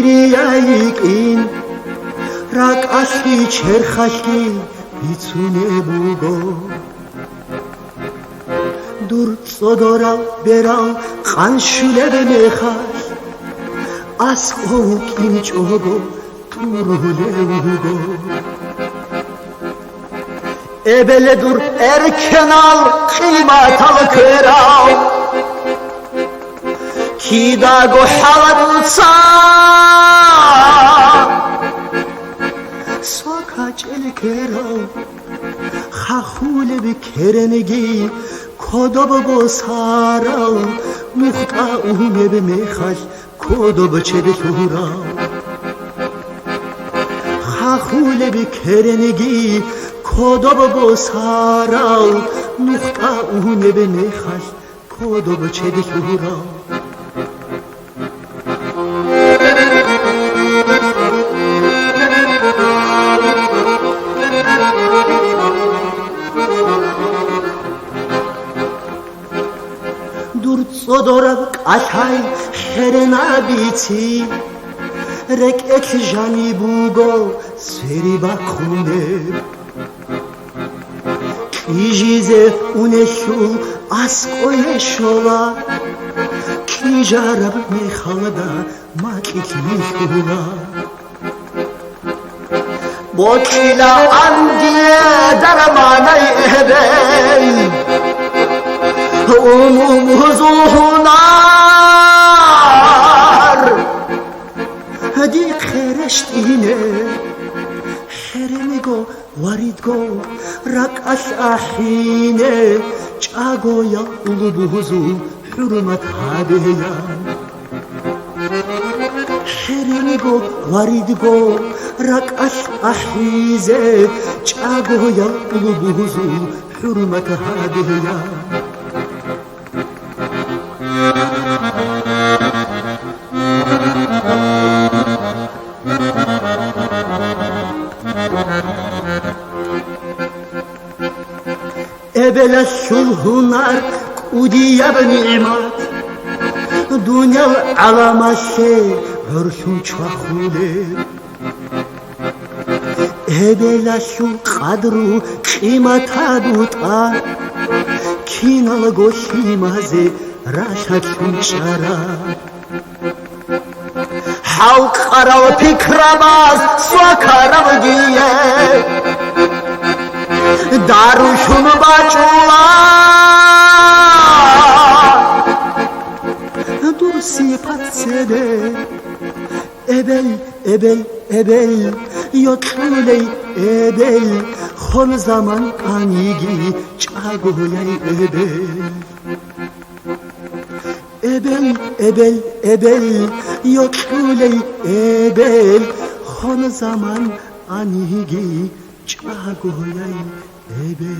ირიაიკინ რაკაში ჩერხაში იცუნებუგო დურ წოდორა ბერა ყანშულებ მეხარ ასყო კინჭოგო ტუროლეუგო ebele dur erken al kıymat al kırav kidago halatsa sokaç el kırav khahule bir kerenegi kodobo sarav muhta ume be mekhaş kodobo çede şurav khahule bir kerenegi kodobo sarav muhta ume be mekhaş kodobo çede şurav Sodorab qatay xerena bitsi rekek jani bugo seri bakhune kijize uneshu askoye shola kijarab mekhalda makitmishula bokila andiye darmanay ebey umumuzuhunar hadi khereshtine kheremigo waridgo rakash ahine chagoya ulubuzu hurmat hadeya kheremigo waridgo rakash ahize chagoya ulubuzu hurmat hadeya ebele sulhunar kudiyab ni'mat dünya alamashe hırşun çakhule ebele sul qadru qimata buta kinal goşimaze raşat şunçara halk arav fikramaz swakarav diye daruşun baçula dur sipatsede ebel yotley ebel khon zaman anigi chagoyay ebel yotley ebel khon zaman anigi chagoyay ebe